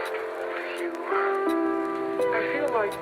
I feel like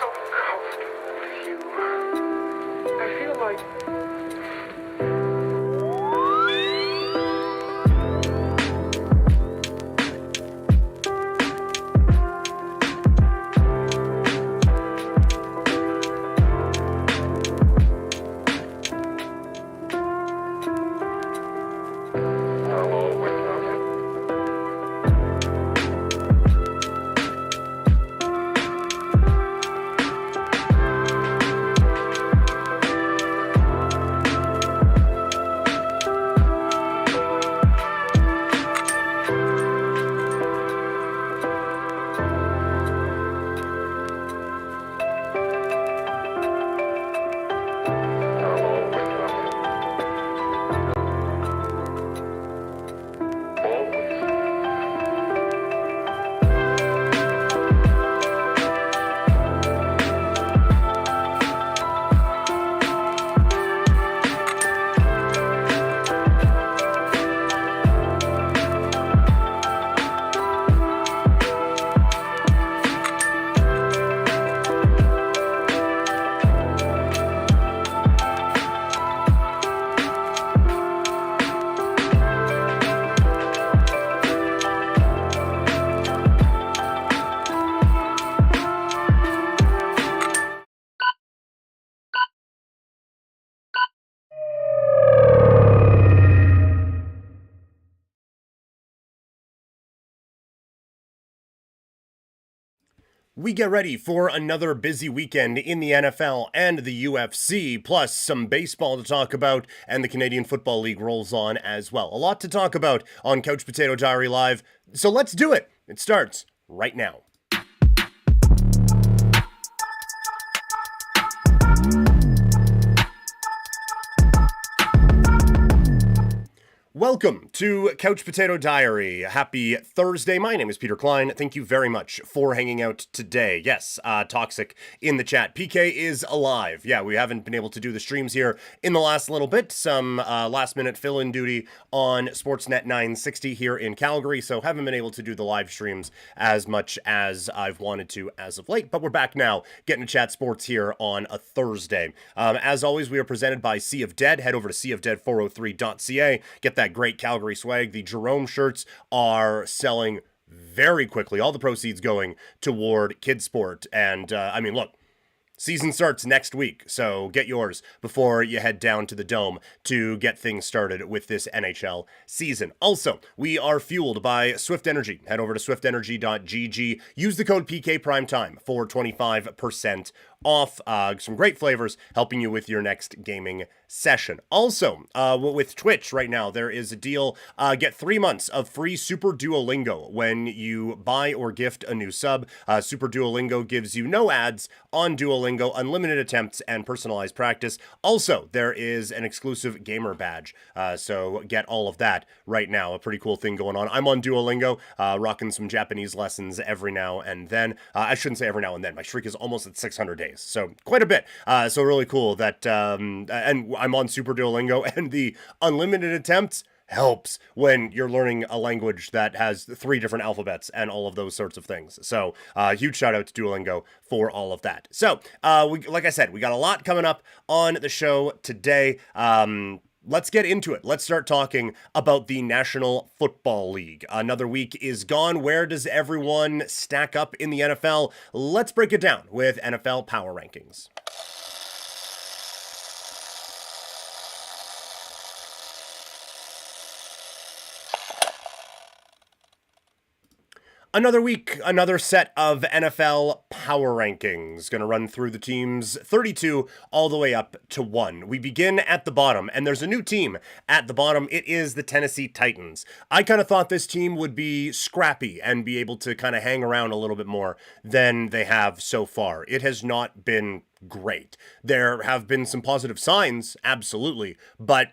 so comfortable with you. I feel like I'll always love you. I'll always love you. Always. We get ready for another busy weekend in the NFL and the UFC, plus some baseball to talk about, and the Canadian Football League rolls on as well. A lot to talk about on Couch Potato Diary Live, so let's do it. It starts right now. Welcome to Couch Potato Diary. Happy Thursday. My name is Peter Klein. Thank you very much for hanging out today. Yes, Toxic in the chat. PK is alive. Yeah, we haven't been able to do the streams here in the last little bit. Some last minute fill-in duty on Sportsnet 960 here in Calgary, so haven't been able to do the live streams as much as I've wanted to as of late, but we're back now getting to chat sports here on a Thursday. As always, we are presented by Sea of Dead. Head over to seaofdead403.ca. Get that great Calgary swag. The Jerome shirts are selling very quickly. All the proceeds going toward kids sport. And I mean, look, season starts next week, so get yours before you head down to the Dome to get things started with this NHL season. Also, we are fueled by Swift Energy. Head over to swiftenergy.gg. Use the code PKPrimetime for 25% off. Some great flavors helping you with your next gaming session. Also, with Twitch right now, there is a deal. Get 3 months of free Super Duolingo when you buy or gift a new sub. Super Duolingo gives you no ads on Duolingo, unlimited attempts, and personalized practice. Also, there is an exclusive gamer badge. So get all of that right now. A pretty cool thing going on. I'm on Duolingo, rocking some Japanese lessons every now and then. I shouldn't say every now and then. My streak is almost at 600 days. So quite a bit. So really cool that, and I'm on Super Duolingo, and the unlimited attempts helps when you're learning a language that has 3 different alphabets and all of those sorts of things. So huge shout out to Duolingo for all of that. So like I said, we got a lot coming up on the show today. Let's get into it. Let's start talking about the National Football League. Another week is gone. Where does everyone stack up in the NFL? Let's break it down with NFL Power Rankings. Another week, another set of NFL Power Rankings. Going to run through the teams 32 all the way up to 1. We begin at the bottom, and there's a new team at the bottom. It is the Tennessee Titans. I kind of thought this team would be scrappy and be able to kind of hang around a little bit more than they have so far. It has not been great. There have been some positive signs, absolutely, but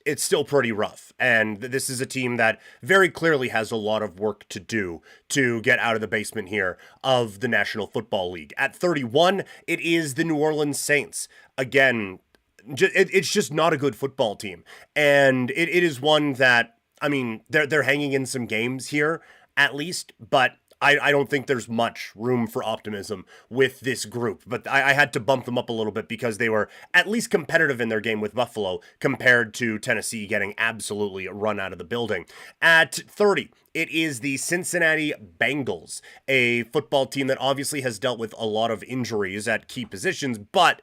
it's still pretty rough. And this is a team that very clearly has a lot of work to do to get out of the basement here of the National Football League. At 31, it is the New Orleans Saints. Again, it's just not a good football team. And it is one that, I mean, they're hanging in some games here, at least, but I don't think there's much room for optimism with this group, but I had to bump them up a little bit because they were at least competitive in their game with Buffalo compared to Tennessee getting absolutely run out of the building. At 30, it is the Cincinnati Bengals, a football team that obviously has dealt with a lot of injuries at key positions, but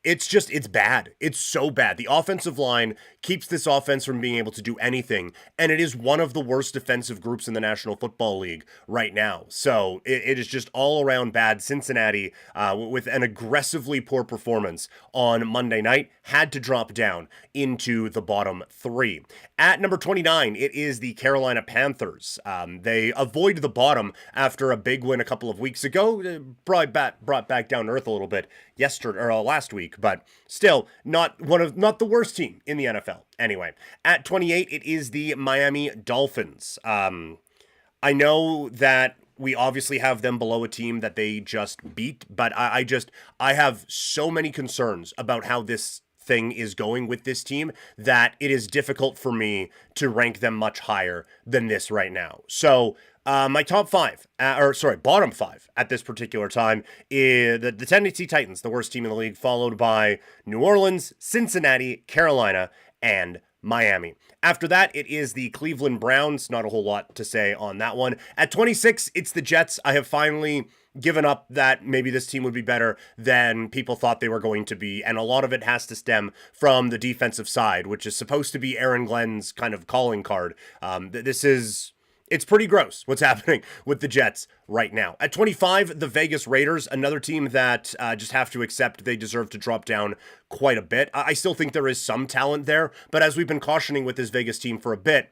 it's bad. It's so bad. The offensive line keeps this offense from being able to do anything, and it is one of the worst defensive groups in the National Football League right now. So it is just all around bad. Cincinnati, with an aggressively poor performance on Monday night, had to drop down into the bottom 3. At number 29, it is the Carolina Panthers. They avoided the bottom after a big win a couple of weeks ago, brought back down to earth a little bit yesterday or last week, but still not the worst team in the NFL. Anyway, at 28, it is the Miami Dolphins. I know that we obviously have them below a team that they just beat, but I have so many concerns about how this thing is going with this team that it is difficult for me to rank them much higher than this right now. So my bottom 5 at this particular time is the Tennessee Titans, the worst team in the league, followed by New Orleans, Cincinnati, Carolina, and Miami. After that, it is the Cleveland Browns. Not a whole lot to say on that one. At 26, it's the Jets. I have finally given up that maybe this team would be better than people thought they were going to be, and a lot of it has to stem from the defensive side, which is supposed to be Aaron Glenn's kind of calling card. It's pretty gross what's happening with the Jets right now. At 25, the Vegas Raiders, another team that just have to accept they deserve to drop down quite a bit. I still think there is some talent there, but as we've been cautioning with this Vegas team for a bit,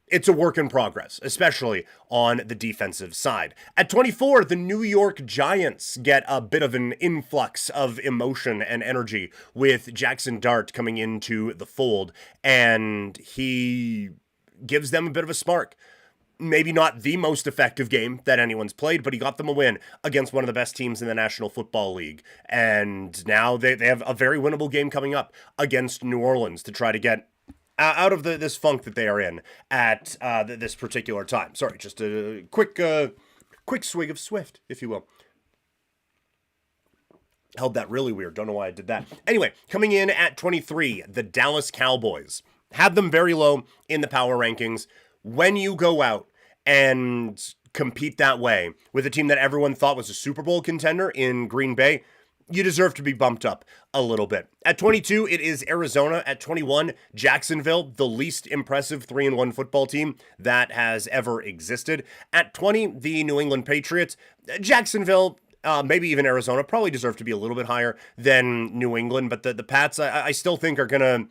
it's a work in progress, especially on the defensive side. At 24, the New York Giants get a bit of an influx of emotion and energy with Jackson Dart coming into the fold, and he gives them a bit of a spark. Maybe not the most effective game that anyone's played, but he got them a win against one of the best teams in the National Football League. And now they have a very winnable game coming up against New Orleans to try to get out of this funk that they are in at this particular time. Sorry, just a quick swig of Swift, if you will. Held that really weird. Don't know why I did that. Anyway, coming in at 23, the Dallas Cowboys. Had them very low in the power rankings. When you go out and compete that way with a team that everyone thought was a Super Bowl contender in Green Bay, you deserve to be bumped up a little bit. At 22, it is Arizona. At 21, Jacksonville, the least impressive 3-1 football team that has ever existed. At 20, the New England Patriots. Jacksonville, maybe even Arizona, probably deserve to be a little bit higher than New England, but the Pats, I still think are going to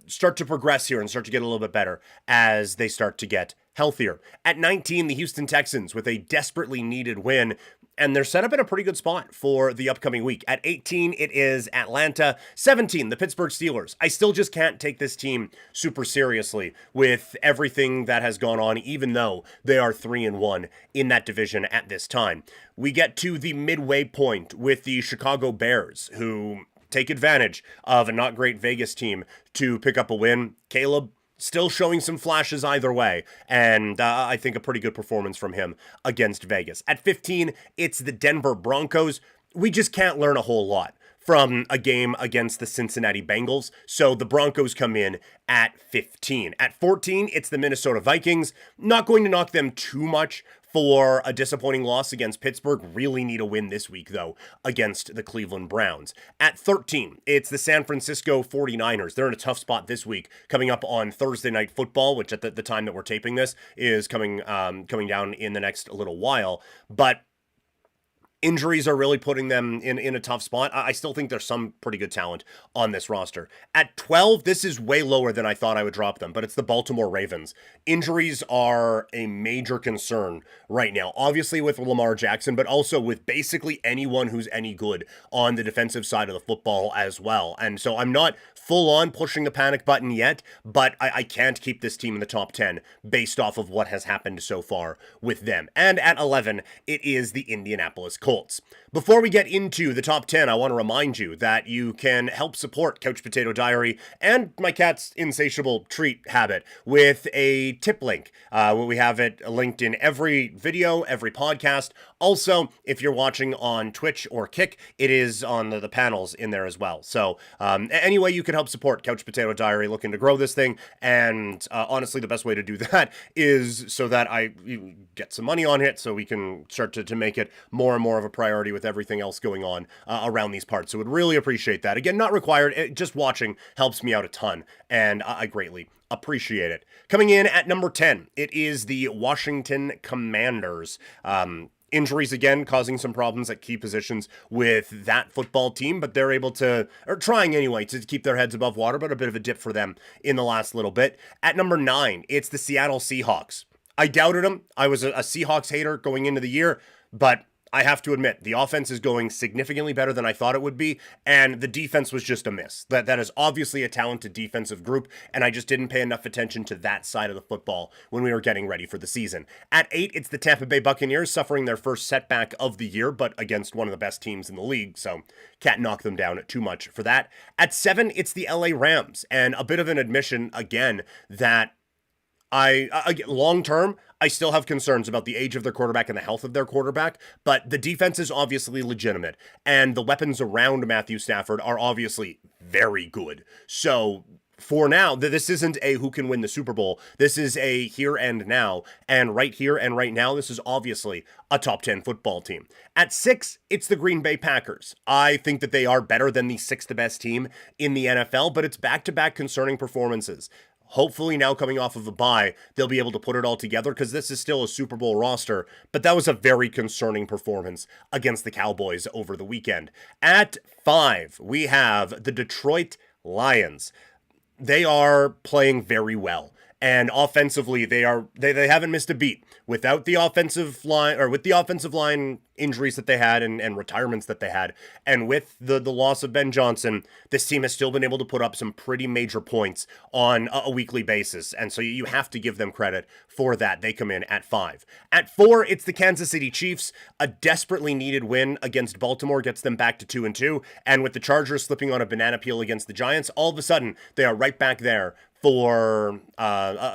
start to progress here and start to get a little bit better as they start to get healthier. At 19, the Houston Texans with a desperately needed win, and they're set up in a pretty good spot for the upcoming week. At 18, it is Atlanta. 17, the Pittsburgh Steelers. I still just can't take this team super seriously with everything that has gone on, even though they are 3-1 in that division at this time. We get to the midway point with the Chicago Bears, who take advantage of a not great Vegas team to pick up a win. Caleb still showing some flashes either way, and I think a pretty good performance from him against Vegas. At 15, it's the Denver Broncos. We just can't learn a whole lot from a game against the Cincinnati Bengals, so the Broncos come in at 15. At 14, it's the Minnesota Vikings. Not going to knock them too much for a disappointing loss against Pittsburgh. Really need a win this week, though, against the Cleveland Browns. At 13, it's the San Francisco 49ers. They're in a tough spot this week, coming up on Thursday Night Football, which at the time that we're taping this is coming down in the next little while. But injuries are really putting them in a tough spot. I still think there's some pretty good talent on this roster. At 12, this is way lower than I thought I would drop them, but it's the Baltimore Ravens. Injuries are a major concern right now, obviously with Lamar Jackson, but also with basically anyone who's any good on the defensive side of the football as well. And so I'm not full on pushing the panic button yet, but I can't keep this team in the top 10 based off of what has happened so far with them. And at 11, it is the Indianapolis Colts. Before we get into the top 10, I want to remind you that you can help support Couch Potato Diary and my cat's insatiable treat habit with a tip link. We have it linked in every video, every podcast. Also, if you're watching on Twitch or Kick, it is on the panels in there as well. So any way you can help support Couch Potato Diary, looking to grow this thing, and honestly, the best way to do that is so that I get some money on it so we can start to make it more and more of a priority with everything else going on around these parts. So would really appreciate that. Again, not required. Just watching helps me out a ton, and I greatly appreciate it. Coming in at number 10, it is the Washington Commanders. Injuries again causing some problems at key positions with that football team, but they're able to, or trying anyway, to keep their heads above water, but a bit of a dip for them in the last little bit. At number 9, it's the Seattle Seahawks. I doubted them. I was a Seahawks hater going into the year, but I have to admit, the offense is going significantly better than I thought it would be, and the defense was just a miss. That is obviously a talented defensive group, and I just didn't pay enough attention to that side of the football when we were getting ready for the season. At 8, it's the Tampa Bay Buccaneers, suffering their first setback of the year, but against one of the best teams in the league, so can't knock them down too much for that. At 7, it's the LA Rams, and a bit of an admission, again, that long term, I still have concerns about the age of their quarterback and the health of their quarterback, but the defense is obviously legitimate, and the weapons around Matthew Stafford are obviously very good. So for now, this isn't a who can win the Super Bowl. This is a here and now, and right here and right now, this is obviously a top 10 football team. At 6, it's the Green Bay Packers. I think that they are better than the 6th best team in the NFL, but it's back-to-back concerning performances. Hopefully now coming off of a bye, they'll be able to put it all together because this is still a Super Bowl roster, but that was a very concerning performance against the Cowboys over the weekend. At 5, we have the Detroit Lions. They are playing very well. And offensively, they haven't missed a beat. Without the offensive line, or with the offensive line injuries that they had and retirements that they had, and with the loss of Ben Johnson, this team has still been able to put up some pretty major points on a weekly basis. And so you have to give them credit for that. They come in at 5. At 4, it's the Kansas City Chiefs. A desperately needed win against Baltimore gets them back to 2-2. And with the Chargers slipping on a banana peel against the Giants, all of a sudden they are right back there for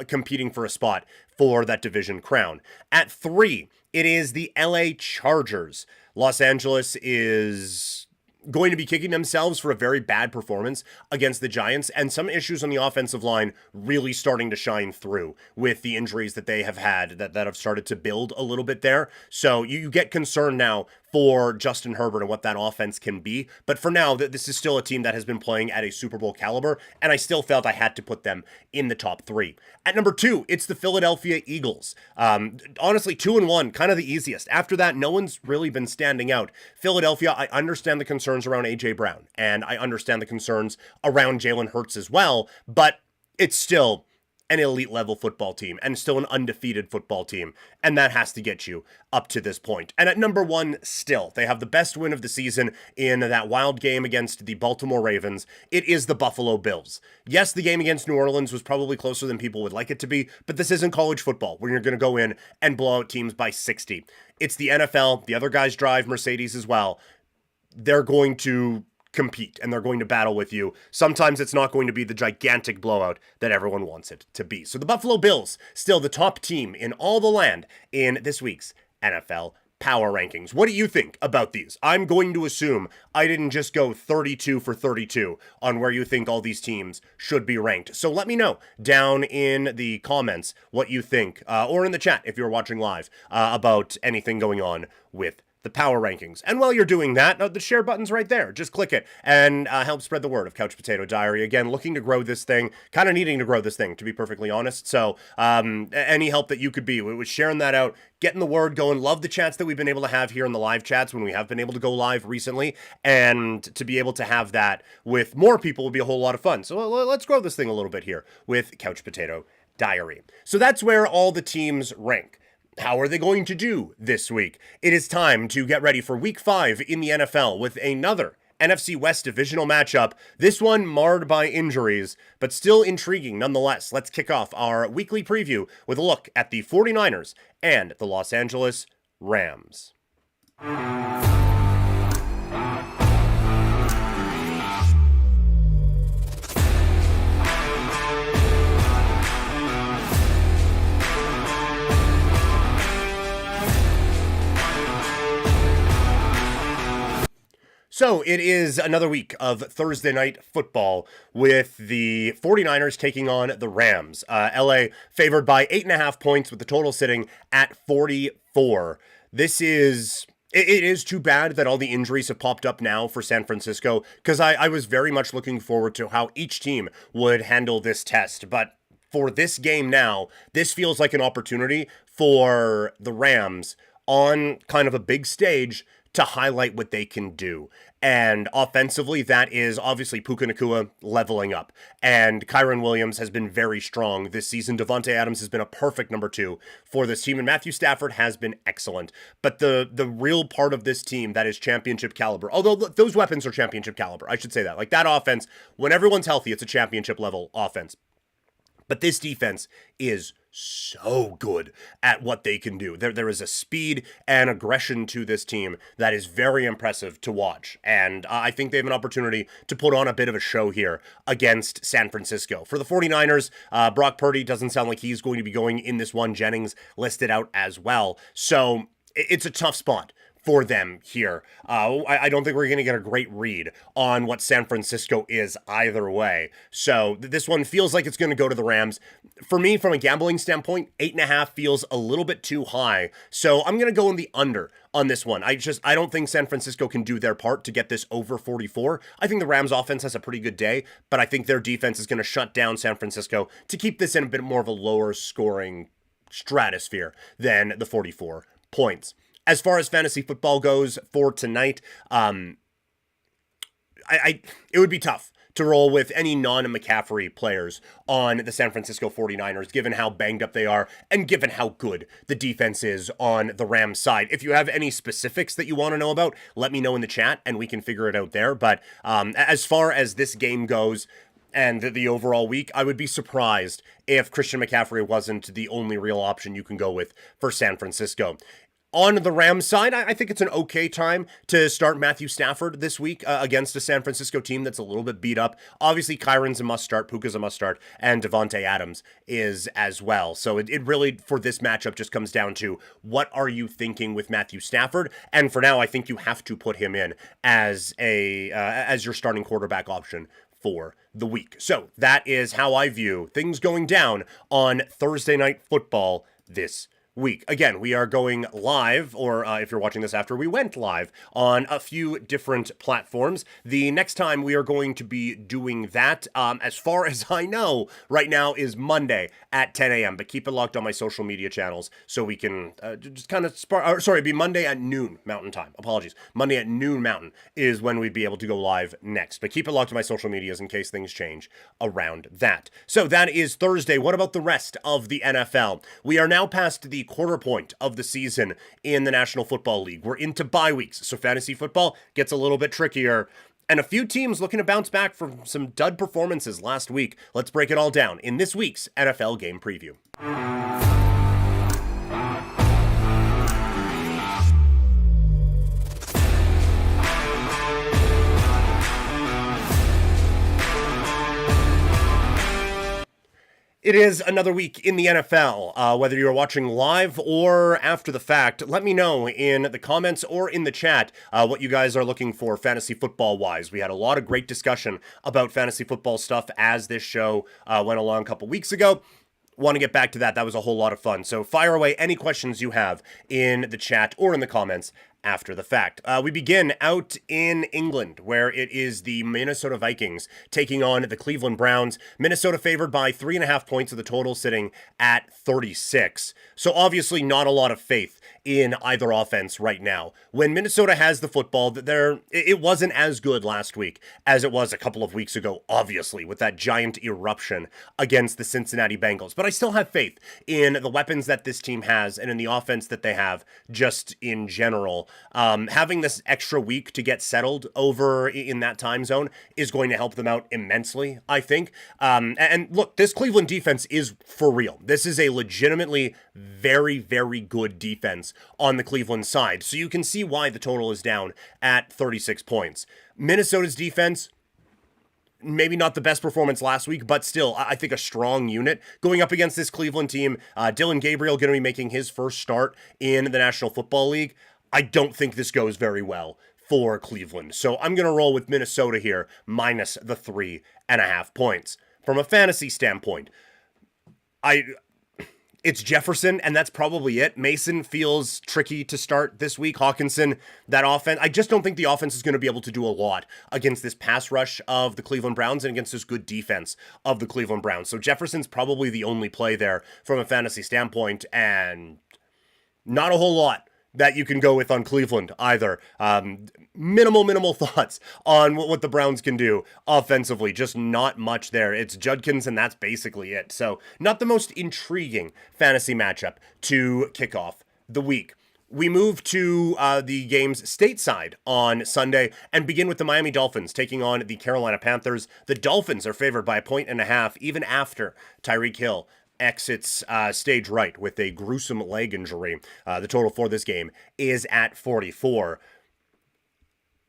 competing for a spot for that division crown. At 3, it is the LA Chargers. Los Angeles is going to be kicking themselves for a very bad performance against the Giants, and some issues on the offensive line really starting to shine through with the injuries that they have had that have started to build a little bit there. So you get concerned now for Justin Herbert and what that offense can be. But for now, this is still a team that has been playing at a Super Bowl caliber, and I still felt I had to put them in the top 3. At number 2, it's the Philadelphia Eagles. Honestly, 2-1, kind of the easiest. After that, no one's really been standing out. Philadelphia, I understand the concerns around A.J. Brown, and I understand the concerns around Jalen Hurts as well, but it's still an elite level football team and still an undefeated football team. And that has to get you up to this point. And at number 1, still, they have the best win of the season in that wild game against the Baltimore Ravens. It is the Buffalo Bills. Yes, the game against New Orleans was probably closer than people would like it to be, but this isn't college football where you're going to go in and blow out teams by 60. It's the NFL. The other guys drive Mercedes as well. They're going to compete and they're going to battle with you. Sometimes it's not going to be the gigantic blowout that everyone wants it to be. So the Buffalo Bills, still the top team in all the land in this week's NFL Power Rankings. What do you think about these? I'm going to assume I didn't just go 32 for 32 on where you think all these teams should be ranked. So let me know down in the comments what you think, or in the chat if you're watching live, about anything going on with the power rankings. And while you're doing that, the share button's right there. Just click it and help spread the word of Couch Potato Diary. Again, looking to grow this thing, kind of needing to grow this thing, to be perfectly honest. So any help that you could be with sharing that out, getting the word going. Love the chats that we've been able to have here in the live chats when we have been able to go live recently. And to be able to have that with more people would be a whole lot of fun. So let's grow this thing a little bit here with Couch Potato Diary. So that's where all the teams rank. How are they going to do this week? It is time to get ready for week 5 in the NFL with another NFC West divisional matchup. This one marred by injuries, but still intriguing nonetheless. Let's kick off our weekly preview with a look at the 49ers and the Los Angeles Rams. So it is another week of Thursday night football with the 49ers taking on the Rams. LA favored by 8.5 points with the total sitting at 44. It is too bad that all the injuries have popped up now for San Francisco, because I was very much looking forward to how each team would handle this test. But for this game now, this feels like an opportunity for the Rams on kind of a big stage to highlight what they can do. And offensively, that is obviously Puka Nacua leveling up. And Kyren Williams has been very strong this season. Davante Adams has been a perfect number 2 for this team. And Matthew Stafford has been excellent. But the real part of this team that is championship caliber, although those weapons are championship caliber, I should say that. Like that offense, when everyone's healthy, it's a championship level offense. But this defense is so good at what they can do. There is a speed and aggression to this team that is very impressive to watch. And I think they have an opportunity to put on a bit of a show here against San Francisco. For the 49ers, Brock Purdy doesn't sound like he's going to be going in this one. Jennings listed out as well. So it's a tough spot for them here. I don't think we're going to get a great read on what San Francisco is either way. So this one feels like it's going to go to the Rams. For me, from a gambling standpoint, 8.5 feels a little bit too high. So I'm going to go in the under on this one. I don't think San Francisco can do their part to get this over 44. I think the Rams offense has a pretty good day, but I think their defense is going to shut down San Francisco to keep this in a bit more of a lower scoring stratosphere than the 44 points. As far as fantasy football goes for tonight, it would be tough to roll with any non-McCaffrey players on the San Francisco 49ers, given how banged up they are and given how good the defense is on the Rams side. If you have any specifics that you want to know about, let me know in the chat and we can figure it out there. But as far as this game goes, and the overall week, I would be surprised if Christian McCaffrey wasn't the only real option you can go with for San Francisco. On the Rams side, I think it's an okay time to start Matthew Stafford this week against a San Francisco team that's a little bit beat up. Obviously, Kyren's a must start, Puka's a must start, and Davante Adams is as well. So it really, for this matchup, just comes down to what are you thinking with Matthew Stafford? And for now, I think you have to put him in as your starting quarterback option for the week. So that is how I view things going down on Thursday Night Football this week. Again, we are going live, or if you're watching this after we went live, on a few different platforms. The next time we are going to be doing that, as far as I know, right now is Monday at 10 a.m., but keep it locked on my social media channels so we can just kind of it'd be Monday at noon Mountain Time. Apologies. Monday at noon Mountain is when we'd be able to go live next, but keep it locked to my social medias in case things change around that. So that is Thursday. What about the rest of the NFL? We are now past the quarter point of the season in the National Football League. We're into bye weeks, so fantasy football gets a little bit trickier. And a few teams looking to bounce back from some dud performances last week. Let's break it all down in this week's NFL Game Preview. It is another week in the NFL. Whether you're watching live or after the fact, let me know in the comments or in the chat what you guys are looking for fantasy football-wise. We had a lot of great discussion about fantasy football stuff as this show went along a couple weeks ago. Want to get back to that. That was a whole lot of fun. So fire away any questions you have in the chat or in the comments after the fact. We begin out in England, where it is the Minnesota Vikings taking on the Cleveland Browns. Minnesota favored by 3.5 points of the total, sitting at 36. So obviously not a lot of faith in either offense right now. When Minnesota has the football, it wasn't as good last week as it was a couple of weeks ago, obviously, with that giant eruption against the Cincinnati Bengals. But I still have faith in the weapons that this team has and in the offense that they have just in general. Having this extra week to get settled over in that time zone is going to help them out immensely, I think. And look, this Cleveland defense is for real. This is a legitimately very, very good defense on the Cleveland side. So you can see why the total is down at 36 points. Minnesota's defense, maybe not the best performance last week, but still, I think a strong unit going up against this Cleveland team. Dylan Gabriel going to be making his first start in the National Football League. I don't think this goes very well for Cleveland. So I'm going to roll with Minnesota here, minus the 3.5 points. From a fantasy standpoint, it's Jefferson, and that's probably it. Mason feels tricky to start this week. Hawkinson, that offense, I just don't think the offense is going to be able to do a lot against this pass rush of the Cleveland Browns and against this good defense of the Cleveland Browns. So Jefferson's probably the only play there from a fantasy standpoint, and not a whole lot that you can go with on Cleveland either. Minimal thoughts on what the Browns can do offensively. Just not much there. It's Judkins, and that's basically it. So not the most intriguing fantasy matchup to kick off the week. We move to the games stateside on Sunday and begin with the Miami Dolphins taking on the Carolina Panthers. The Dolphins are favored by 1.5 even after Tyreek Hill exits stage right with a gruesome leg injury. The total for this game is at 44.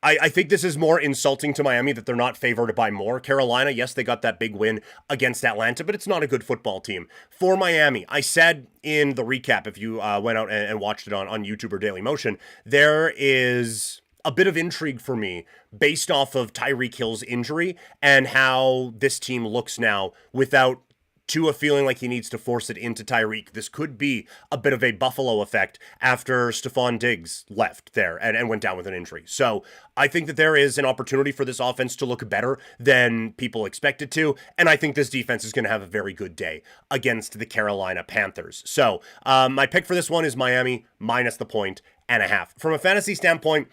I think this is more insulting to Miami that they're not favored by more. Carolina, yes, they got that big win against Atlanta, but it's not a good football team. For Miami, I said in the recap, if you went out and watched it on YouTube or Daily Motion, there is a bit of intrigue for me based off of Tyreek Hill's injury and how this team looks now without Tua feeling like he needs to force it into Tyreek. This could be a bit of a Buffalo effect after Stephon Diggs left there and went down with an injury. So I think that there is an opportunity for this offense to look better than people expect it to, and I think this defense is going to have a very good day against the Carolina Panthers. So my pick for this one is Miami minus the 1.5. From a fantasy standpoint,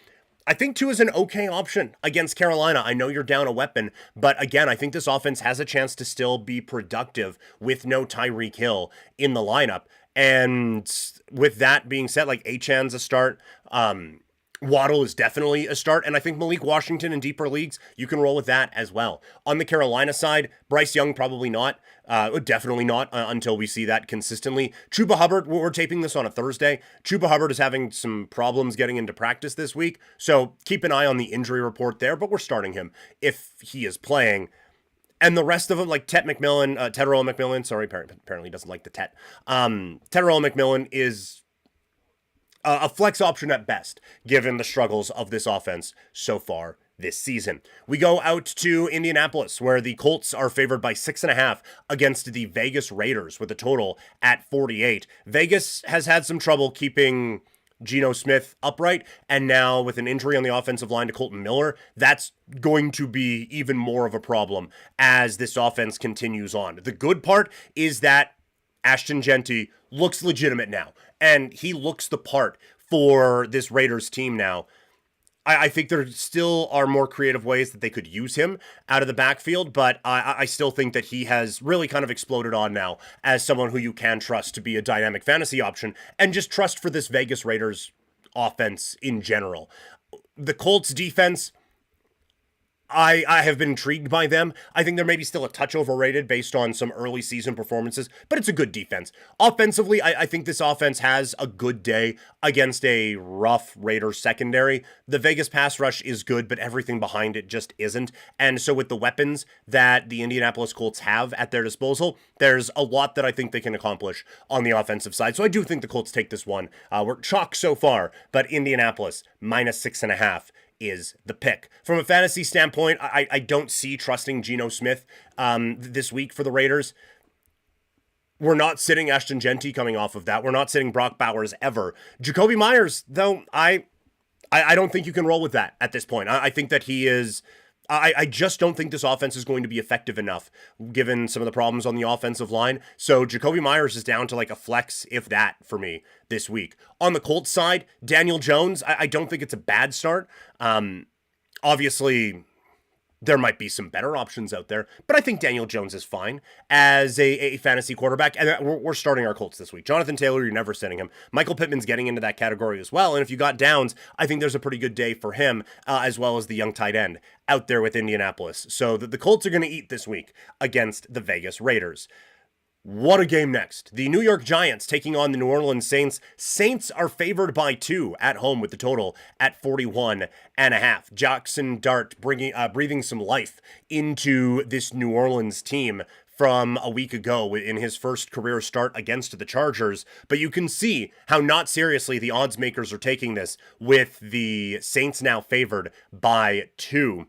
I think Tua is an okay option against Carolina. I know you're down a weapon, but again, I think this offense has a chance to still be productive with no Tyreek Hill in the lineup. And with that being said, like Achan's a start. Waddle is definitely a start, and I think Malik Washington in deeper leagues, you can roll with that as well. On the Carolina side, Bryce Young probably not. Definitely not until we see that consistently. Chuba Hubbard, we're taping this on a Thursday. Chuba Hubbard is having some problems getting into practice this week, so keep an eye on the injury report there, but we're starting him if he is playing. And the rest of them, like Tetterell McMillan, sorry, apparently he doesn't like the Tet. Tetterell McMillan is a flex option at best, given the struggles of this offense so far this season. We go out to Indianapolis, where the Colts are favored by 6.5 against the Vegas Raiders with a total at 48. Vegas has had some trouble keeping Geno Smith upright, and now with an injury on the offensive line to Colton Miller, that's going to be even more of a problem as this offense continues on. The good part is that Ashton Genty looks legitimate now, and he looks the part for this Raiders team now. I think there still are more creative ways that they could use him out of the backfield, but I still think that he has really kind of exploded on now as someone who you can trust to be a dynamic fantasy option, and just trust for this Vegas Raiders offense in general. The Colts defense, I have been intrigued by them. I think they're maybe still a touch overrated based on some early season performances, but it's a good defense. Offensively, I think this offense has a good day against a rough Raiders secondary. The Vegas pass rush is good, but everything behind it just isn't. And so with the weapons that the Indianapolis Colts have at their disposal, there's a lot that I think they can accomplish on the offensive side. So I do think the Colts take this one. We're chalk so far, but Indianapolis minus 6.5 is the pick. From a fantasy standpoint, I don't see trusting Geno Smith this week for the Raiders. We're not sitting Ashton Genty coming off of that. We're not sitting Brock Bowers ever. Jacoby Myers, though, I don't think you can roll with that at this point. I think that he is... I just don't think this offense is going to be effective enough given some of the problems on the offensive line. So Jacoby Myers is down to like a flex, if that, for me this week. On the Colts side, Daniel Jones, I don't think it's a bad start. Obviously, There might be some better options out there, but I think Daniel Jones is fine as a fantasy quarterback. And we're starting our Colts this week. Jonathan Taylor, you're never sitting him. Michael Pittman's getting into that category as well. And if you got Downs, I think there's a pretty good day for him, as well as the young tight end out there with Indianapolis. So the Colts are going to eat this week against the Vegas Raiders. What a game next. The New York Giants taking on the New Orleans Saints. Saints are favored by 2 at home with the total at 41.5. Jackson Dart breathing some life into this New Orleans team from a week ago in his first career start against the Chargers. But you can see how not seriously the odds makers are taking this, with the Saints now favored by 2.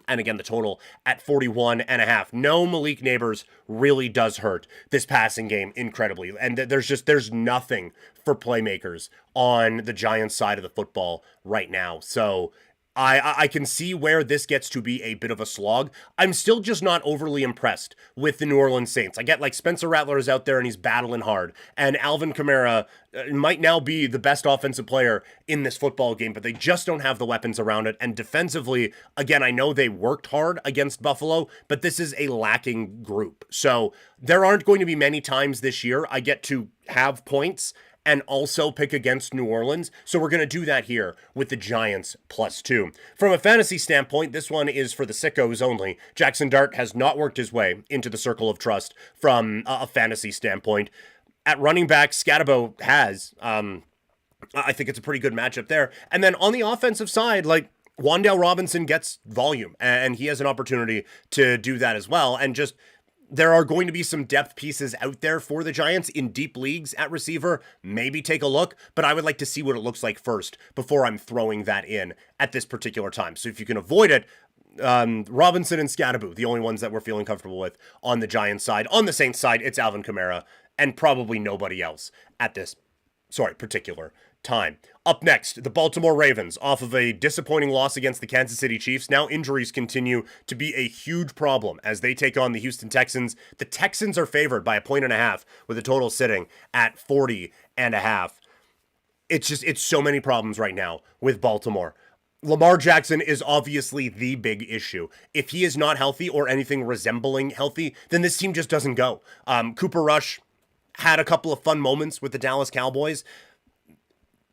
And again, the total at 41.5. No, Malik Neighbors really does hurt this passing game incredibly. And there's nothing for playmakers on the Giants side of the football right now. So I can see where this gets to be a bit of a slog. I'm still just not overly impressed with the New Orleans Saints. I get like Spencer Rattler is out there and he's battling hard. And Alvin Kamara might now be the best offensive player in this football game, but they just don't have the weapons around it. And defensively, again, I know they worked hard against Buffalo, but this is a lacking group. So there aren't going to be many times this year I get to have points and also pick against New Orleans. So we're going to do that here with the Giants +2. From a fantasy standpoint, this one is for the sickos only. Jackson Dart has not worked his way into the circle of trust from a fantasy standpoint. At running back, Scatabo has. I think it's a pretty good matchup there. And then on the offensive side, like, Wan'Dale Robinson gets volume, and he has an opportunity to do that as well. And just, there are going to be some depth pieces out there for the Giants in deep leagues at receiver. Maybe take a look, but I would like to see what it looks like first before I'm throwing that in at this particular time. So if you can avoid it, Robinson and Scatabo, the only ones that we're feeling comfortable with on the Giants side. On the Saints side, it's Alvin Kamara and probably nobody else at this particular time. Up next, the Baltimore Ravens, off of a disappointing loss against the Kansas City Chiefs. Now injuries continue to be a huge problem as they take on the Houston Texans. The Texans are favored by 1.5 with a total sitting at 40.5. It's so many problems right now with Baltimore. Lamar Jackson is obviously the big issue. If he is not healthy or anything resembling healthy, then this team just doesn't go. Cooper Rush had a couple of fun moments with the Dallas Cowboys.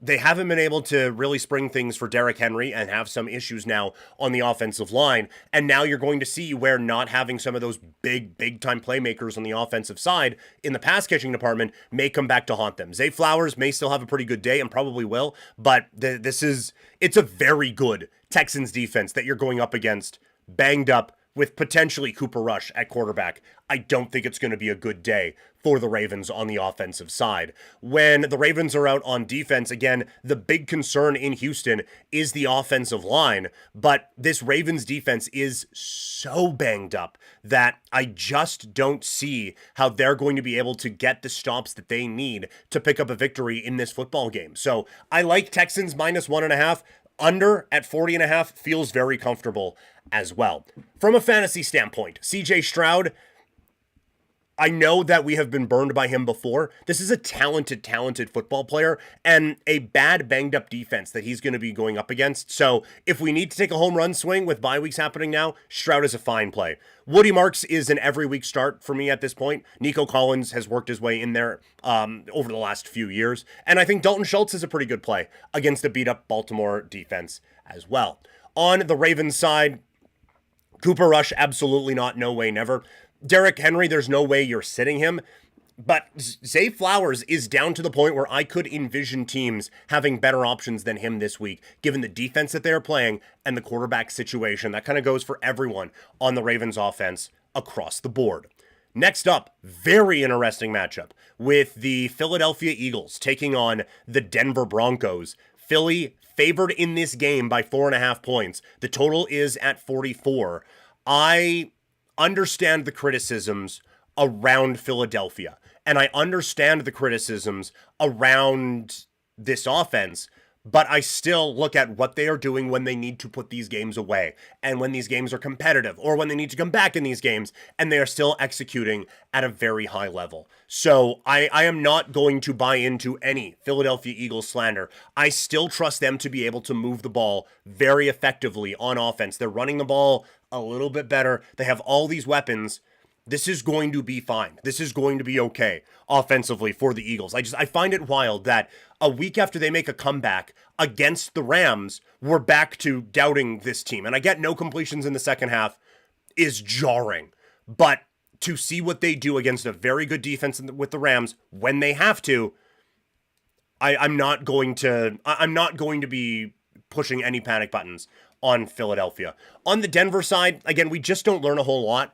They haven't been able to really spring things for Derrick Henry and have some issues now on the offensive line. And now you're going to see where not having some of those big time playmakers on the offensive side in the pass catching department may come back to haunt them. Zay Flowers may still have a pretty good day and probably will, but it's a very good Texans defense that you're going up against, banged up, with potentially Cooper Rush at quarterback. I don't think it's going to be a good day for the Ravens on the offensive side. When the Ravens are out on defense, again, the big concern in Houston is the offensive line, but this Ravens defense is so banged up that I just don't see how they're going to be able to get the stops that they need to pick up a victory in this football game. So I like Texans -1.5. Under at 40.5 feels very comfortable as well. From a fantasy standpoint, CJ Stroud, I know that we have been burned by him before. This is a talented football player and a bad banged up defense that he's going to be going up against. So if we need to take a home run swing with bye weeks happening now, Stroud is a fine play. Woody Marks is an every week start for me at this point. Nico Collins has worked his way in there over the last few years. And I think Dalton Schultz is a pretty good play against the beat up Baltimore defense as well. On the Ravens side, Cooper Rush, absolutely not. No way, never. Derrick Henry, there's no way you're sitting him. But Zay Flowers is down to the point where I could envision teams having better options than him this week, given the defense that they are playing and the quarterback situation. That kind of goes for everyone on the Ravens offense across the board. Next up, very interesting matchup with the Philadelphia Eagles taking on the Denver Broncos. Philly favored in this game by 4.5 points. The total is at 44. I understand the criticisms around Philadelphia, and I understand the criticisms around this offense, but I still look at what they are doing when they need to put these games away, and when these games are competitive, or when they need to come back in these games, and they are still executing at a very high level. So I am not going to buy into any Philadelphia Eagles slander. I still trust them to be able to move the ball very effectively on offense. They're running the ball a little bit better. They have all these weapons. This is going to be fine. This is going to be okay offensively for the Eagles. I find it wild that a week after they make a comeback against the Rams, we're back to doubting this team. And I get no completions in the second half is jarring. But to see what they do against a very good defense with the Rams when they have to, I'm not going to be pushing any panic buttons on Philadelphia. On the Denver side, again, we just don't learn a whole lot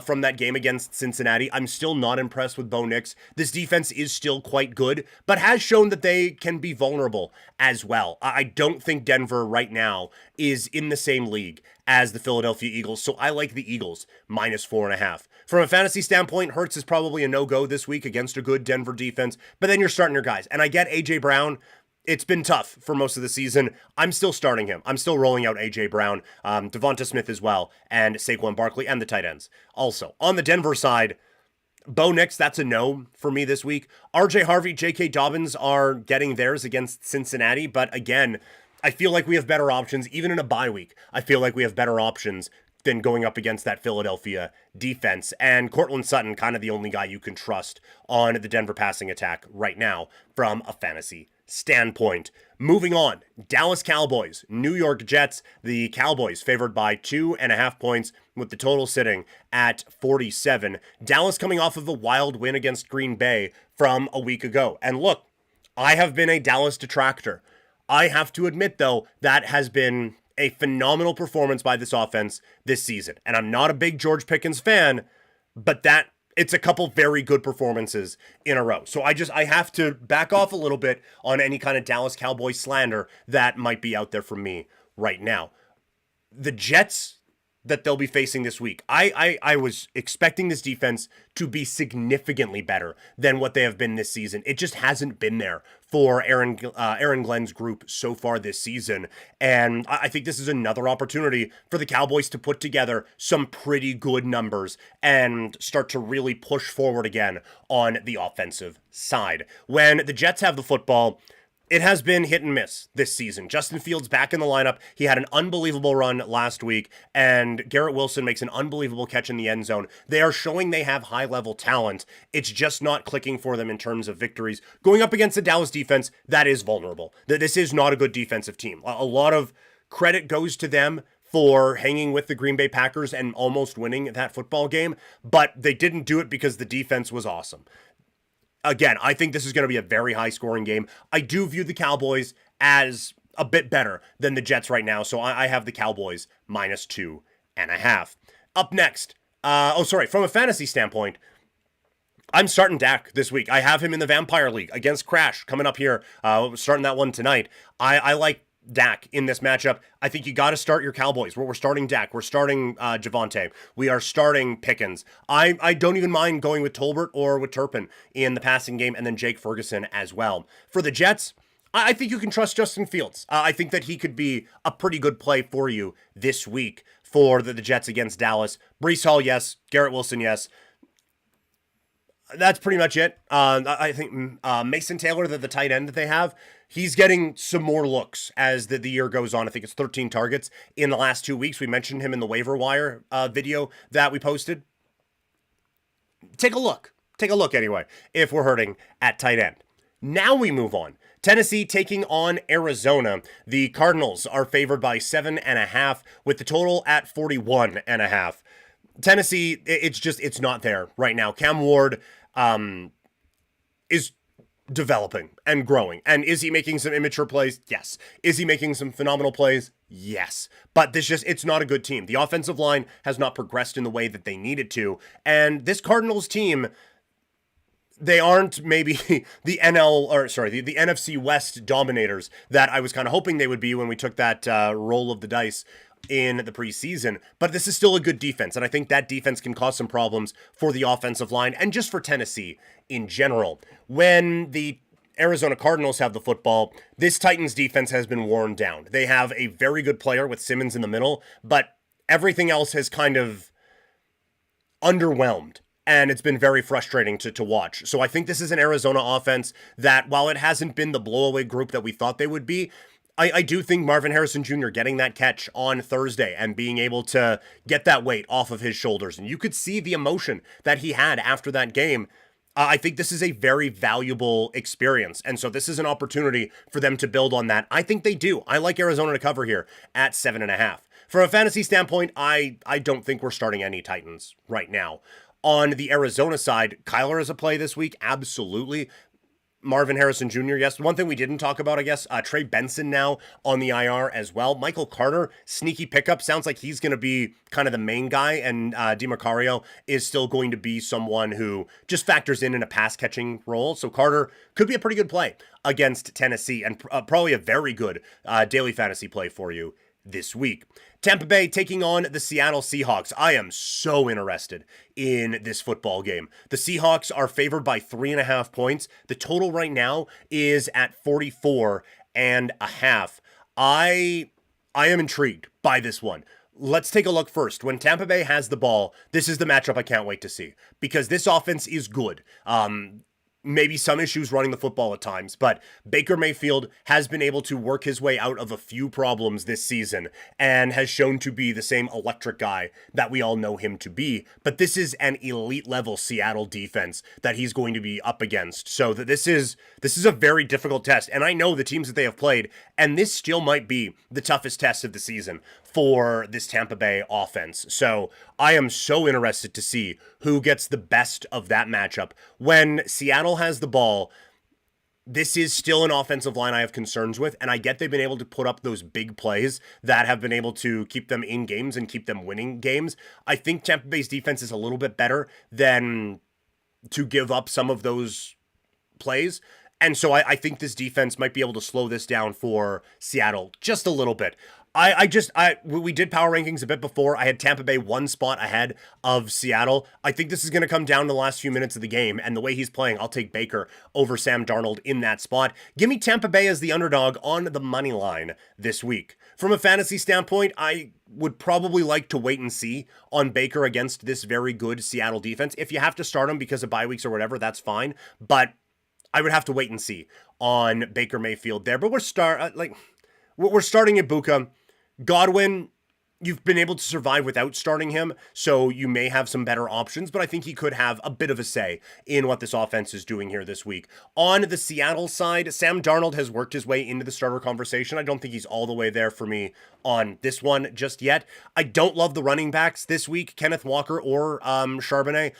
from that game against Cincinnati. I'm still not impressed with Bo Nix. This defense is still quite good, but has shown that they can be vulnerable as well. I don't think Denver right now is in the same league as the Philadelphia Eagles, so I like the Eagles -4.5. From a fantasy standpoint, Hurts is probably a no-go this week against a good Denver defense, but then you're starting your guys. And I get A.J. Brown. It's been tough for most of the season. I'm still starting him. I'm still rolling out A.J. Brown, Devonta Smith as well, and Saquon Barkley, and the tight ends. Also, on the Denver side, Bo Nix, that's a no for me this week. R.J. Harvey, J.K. Dobbins are getting theirs against Cincinnati, but again, I feel like we have better options. Even in a bye week, I feel like we have better options than going up against that Philadelphia defense. And Cortland Sutton, kind of the only guy you can trust on the Denver passing attack right now from a fantasy standpoint. Moving on, Dallas Cowboys, New York Jets. The Cowboys favored by 2.5 points with the total sitting at 47. Dallas coming off of a wild win against Green Bay from a week ago. And look, I have been a Dallas detractor. I have to admit, though, that has been a phenomenal performance by this offense this season. And I'm not a big George Pickens fan, but it's a couple very good performances in a row. So I have to back off a little bit on any kind of Dallas Cowboys slander that might be out there for me right now. The Jets that they'll be facing this week, I was expecting this defense to be significantly better than what they have been this season. It just hasn't been there for Aaron Glenn's group so far this season. And I think this is another opportunity for the Cowboys to put together some pretty good numbers and start to really push forward again on the offensive side. When the Jets have the football, it has been hit and miss this season. Justin Fields back in the lineup. He had an unbelievable run last week, and Garrett Wilson makes an unbelievable catch in the end zone. They are showing they have high-level talent. It's just not clicking for them in terms of victories. Going up against the Dallas defense, that is vulnerable. This is not a good defensive team. A lot of credit goes to them for hanging with the Green Bay Packers and almost winning that football game, but they didn't do it because the defense was awesome. Again, I think this is going to be a very high-scoring game. I do view the Cowboys as a bit better than the Jets right now, so I have the Cowboys -2.5. Up next, from a fantasy standpoint, I'm starting Dak this week. I have him in the Vampire League against Crash coming up here, starting that one tonight. I like Dak in this matchup. I think you got to start your Cowboys. We're starting Dak. We're starting Javonte. We are starting Pickens. I don't even mind going with Tolbert or with Turpin in the passing game, and then Jake Ferguson as well. For the Jets, I think you can trust Justin Fields. I think that he could be a pretty good play for you this week for the Jets against Dallas. Breece Hall, yes. Garrett Wilson, yes. That's pretty much it. I think Mason Taylor, the tight end that they have, he's getting some more looks as the year goes on. I think it's 13 targets in the last 2 weeks. We mentioned him in the waiver wire video that we posted. Take a look. Take a look anyway, if we're hurting at tight end. Now we move on. Tennessee taking on Arizona. The Cardinals are favored by 7.5 with the total at 41.5. Tennessee, it's not there right now. Cam Ward is developing and growing. And is he making some immature plays? Yes. Is he making some phenomenal plays? Yes. But it's not a good team. The offensive line has not progressed in the way that they needed to. And this Cardinals team, they aren't maybe the NFC West dominators that I was kind of hoping they would be when we took that roll of the dice in the preseason, but this is still a good defense, and I think that defense can cause some problems for the offensive line and just for Tennessee in general. When the Arizona Cardinals have the football, this Titans defense has been worn down. They have a very good player with Simmons in the middle, but everything else has kind of underwhelmed, and it's been very frustrating to watch. So I think this is an Arizona offense that, while it hasn't been the blowaway group that we thought they would be, I do think Marvin Harrison Jr. getting that catch on Thursday and being able to get that weight off of his shoulders, and you could see the emotion that he had after that game. I think this is a very valuable experience, and so this is an opportunity for them to build on that. I think they do. I like Arizona to cover here at 7.5. From a fantasy standpoint, I don't think we're starting any Titans right now. On the Arizona side, Kyler is a play this week, absolutely. Marvin Harrison Jr., yes. One thing we didn't talk about, I guess, Trey Benson now on the IR as well. Michael Carter, sneaky pickup. Sounds like he's going to be kind of the main guy, and DiMarcario is still going to be someone who just factors in a pass-catching role. So Carter could be a pretty good play against Tennessee, and probably a very good daily fantasy play for you this week. Tampa Bay taking on the Seattle Seahawks. I am so interested in this football game. The Seahawks are favored by 3.5 points. The total right now is at 44.5. I am intrigued by this one. Let's take a look first. When Tampa Bay has the ball, this is the matchup I can't wait to see, because this offense is good. Maybe some issues running the football at times, but Baker Mayfield has been able to work his way out of a few problems this season and has shown to be the same electric guy that we all know him to be. But this is an elite level Seattle defense that he's going to be up against. So that this is a very difficult test. And I know the teams that they have played, and this still might be the toughest test of the season for this Tampa Bay offense. So I am so interested to see who gets the best of that matchup. When Seattle has the ball, this is still an offensive line I have concerns with, and I get they've been able to put up those big plays that have been able to keep them in games and keep them winning games. I think Tampa Bay's defense is a little bit better than to give up some of those plays. And so I think this defense might be able to slow this down for Seattle just a little bit. We did power rankings a bit before. I had Tampa Bay one spot ahead of Seattle. I think this is going to come down to the last few minutes of the game, and the way he's playing, I'll take Baker over Sam Darnold in that spot. Give me Tampa Bay as the underdog on the money line this week. From a fantasy standpoint, I would probably like to wait and see on Baker against this very good Seattle defense. If you have to start him because of bye weeks or whatever, that's fine, but I would have to wait and see on Baker Mayfield there. But we're starting Ibuka. Godwin, you've been able to survive without starting him, so you may have some better options, but I think he could have a bit of a say in what this offense is doing here this week. On the Seattle side, Sam Darnold has worked his way into the starter conversation. I don't think he's all the way there for me on this one just yet. I don't love the running backs this week, Kenneth Walker or Charbonnet.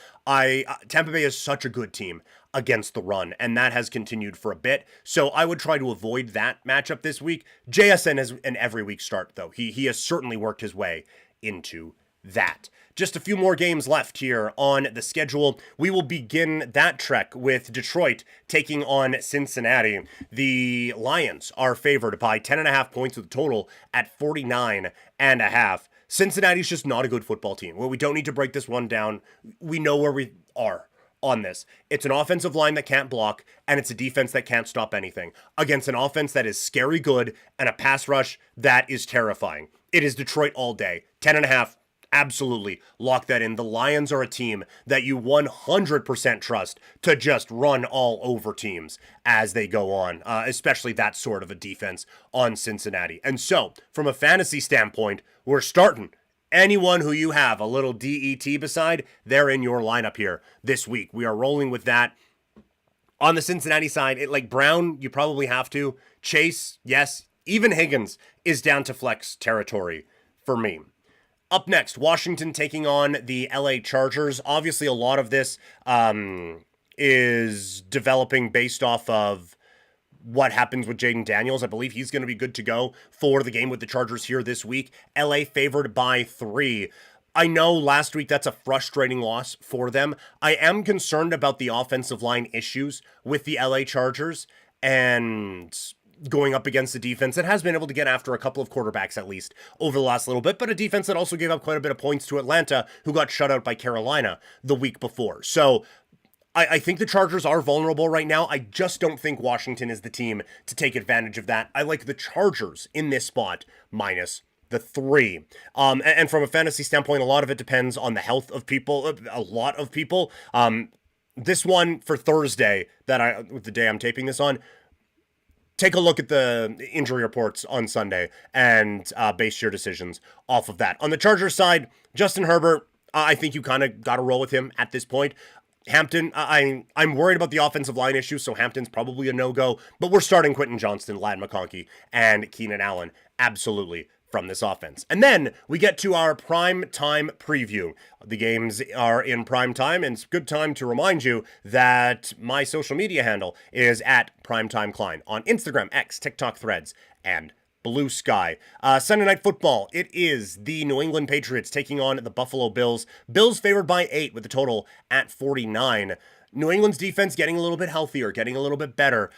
Tampa Bay is such a good team against the run, and that has continued for a bit, so I would try to avoid that matchup this week. JSN has an every week start, though. He has certainly worked his way into that. Just a few more games left here on the schedule. We will begin that trek with Detroit taking on Cincinnati. The Lions are favored by 10.5 points with a total at 49.5. Cincinnati's just not a good football team. Well, we don't need to break this one down. We know where we are on this. It's an offensive line that can't block, and it's a defense that can't stop anything against an offense that is scary good and a pass rush that is terrifying. It is Detroit all day. 10.5, absolutely lock that in. The Lions are a team that you 100% trust to just run all over teams as they go on, especially that sort of a defense on Cincinnati. And so, from a fantasy standpoint, we're starting anyone who you have a little DET beside, they're in your lineup here this week. We are rolling with that. On the Cincinnati side, like Brown, you probably have to. Chase, yes. Even Higgins is down to flex territory for me. Up next, Washington taking on the LA Chargers. Obviously, a lot of this is developing based off of what happens with Jaden Daniels. I believe he's going to be good to go for the game with the Chargers here this week. LA favored by 3. I know last week that's a frustrating loss for them. I am concerned about the offensive line issues with the LA Chargers and going up against a defense that has been able to get after a couple of quarterbacks at least over the last little bit, but a defense that also gave up quite a bit of points to Atlanta, who got shut out by Carolina the week before. So I think the Chargers are vulnerable right now. I just don't think Washington is the team to take advantage of that. I like the Chargers in this spot minus the 3. And from a fantasy standpoint, a lot of it depends on the health of people, a lot of people. This one for Thursday, the day I'm taping this on, take a look at the injury reports on Sunday and base your decisions off of that. On the Chargers side, Justin Herbert, I think you kind of got to roll with him at this point. Hampton, I'm worried about the offensive line issues, so Hampton's probably a no-go, but we're starting Quentin Johnston, Ladd McConkey, and Keenan Allen, absolutely, from this offense. And then we get to our prime time preview. The games are in prime time, and it's a good time to remind you that my social media handle is at PrimetimeKlein on Instagram, X, TikTok, Threads, and Blue Sky. Sunday Night Football, it is the New England Patriots taking on the Buffalo Bills. Bills favored by 8 with the total at 49. New England's defense getting a little bit healthier, getting a little bit better.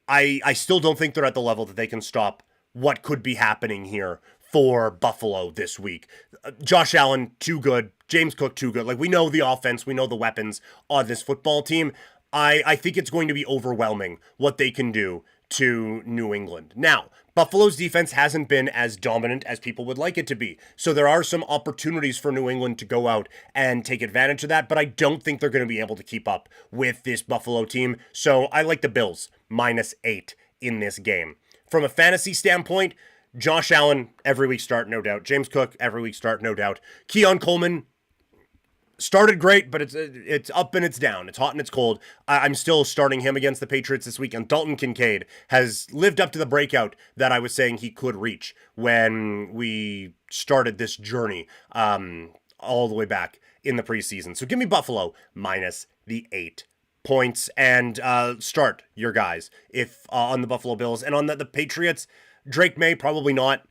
I still don't think they're at the level that they can stop what could be happening here for Buffalo this week. Josh Allen, too good. James Cook, too good. Like, we know the offense, we know the weapons on this football team. I think it's going to be overwhelming what they can do to New England. Now, Buffalo's defense hasn't been as dominant as people would like it to be. So there are some opportunities for New England to go out and take advantage of that, but I don't think they're going to be able to keep up with this Buffalo team. So I like the Bills, -8 in this game. From a fantasy standpoint, Josh Allen, every week start, no doubt. James Cook, every week start, no doubt. Keon Coleman started great, but it's up and it's down. It's hot and it's cold. I'm still starting him against the Patriots this week. And Dalton Kincaid has lived up to the breakout that I was saying he could reach when we started this journey all the way back in the preseason. So give me Buffalo -8 points and start your guys if on the Buffalo Bills. And on the Patriots, Drake May, probably not.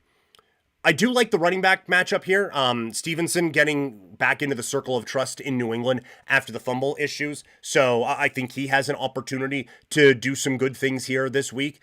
I do like the running back matchup here. Stevenson getting back into the circle of trust in New England after the fumble issues. So I think he has an opportunity to do some good things here this week.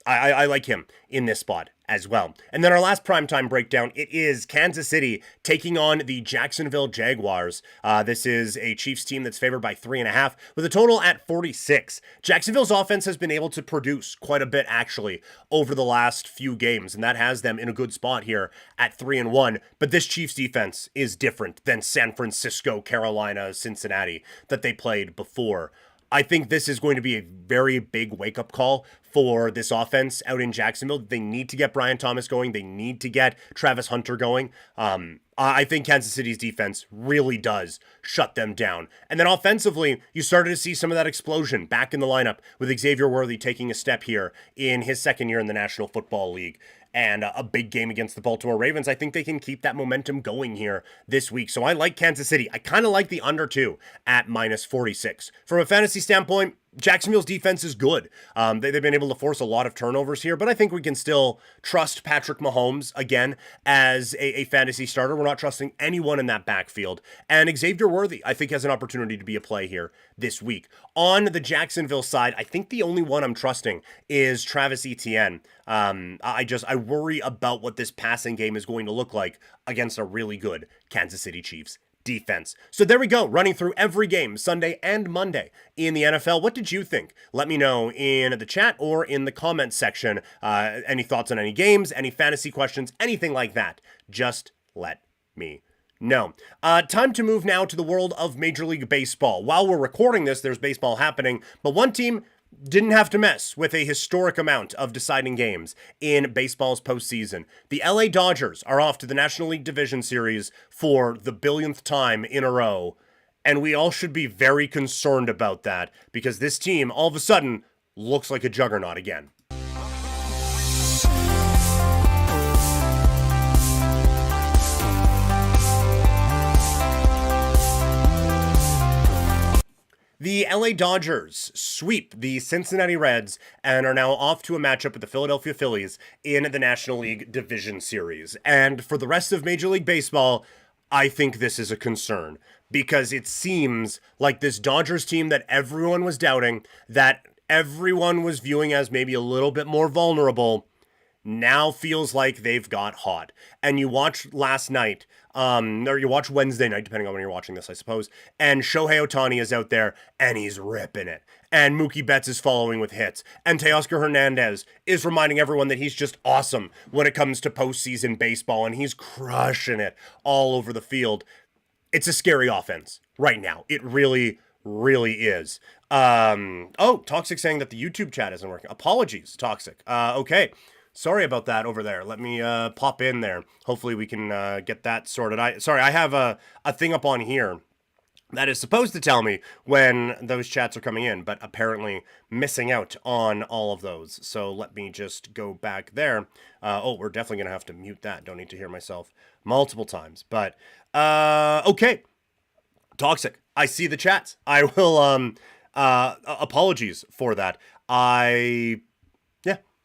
I like him in this spot as well. And then our last primetime breakdown, it is Kansas City taking on the Jacksonville Jaguars. This is a Chiefs team that's favored by 3.5 with a total at 46. Jacksonville's offense has been able to produce quite a bit actually over the last few games, and that has them in a good spot here at 3-1. But this Chiefs defense is different than San Francisco, Carolina, Cincinnati that they played before. I think this is going to be a very big wake-up call for this offense out in Jacksonville. They need to get Brian Thomas going. They need to get Travis Hunter going. I think Kansas City's defense really does shut them down. And then offensively, you started to see some of that explosion back in the lineup with Xavier Worthy taking a step here in his second year in the National Football League. And a big game against the Baltimore Ravens. I think they can keep that momentum going here this week. So I like Kansas City. I kind of like the under 2 at -46. From a fantasy standpoint, Jacksonville's defense is good. They've been able to force a lot of turnovers here, but I think we can still trust Patrick Mahomes again as a fantasy starter. We're not trusting anyone in that backfield. And Xavier Worthy, I think, has an opportunity to be a play here this week. On the Jacksonville side, I think the only one I'm trusting is Travis Etienne. I worry about what this passing game is going to look like against a really good Kansas City Chiefs defense. So there we go, running through every game, Sunday and Monday in the NFL. What did you think? Let me know in the chat or in the comments section. Any thoughts on any games, any fantasy questions, anything like that. Just let me know. Time to move now to the world of Major League Baseball. While we're recording this, there's baseball happening, but one team didn't have to mess with a historic amount of deciding games in baseball's postseason. The LA Dodgers are off to the National League Division Series for the billionth time in a row, and we all should be very concerned about that because this team all of a sudden looks like a juggernaut again. The LA Dodgers sweep the Cincinnati Reds and are now off to a matchup with the Philadelphia Phillies in the National League Division Series. And for the rest of Major League Baseball, I think this is a concern because it seems like this Dodgers team that everyone was doubting, that everyone was viewing as maybe a little bit more vulnerable, now feels like they've got hot. And you watch last night, or you watch Wednesday night, depending on when you're watching this, I suppose, and Shohei Ohtani is out there, and he's ripping it. And Mookie Betts is following with hits. And Teoscar Hernandez is reminding everyone that he's just awesome when it comes to postseason baseball, and he's crushing it all over the field. It's a scary offense right now. It really, really is. Toxic saying that the YouTube chat isn't working. Apologies, Toxic. Okay. Sorry about that over there. Let me pop in there. Hopefully we can get that sorted. I have a thing up on here that is supposed to tell me when those chats are coming in, but apparently missing out on all of those. So let me just go back there. We're definitely going to have to mute that. Don't need to hear myself multiple times. But, okay. Toxic. I see the chats. I will, apologies for that.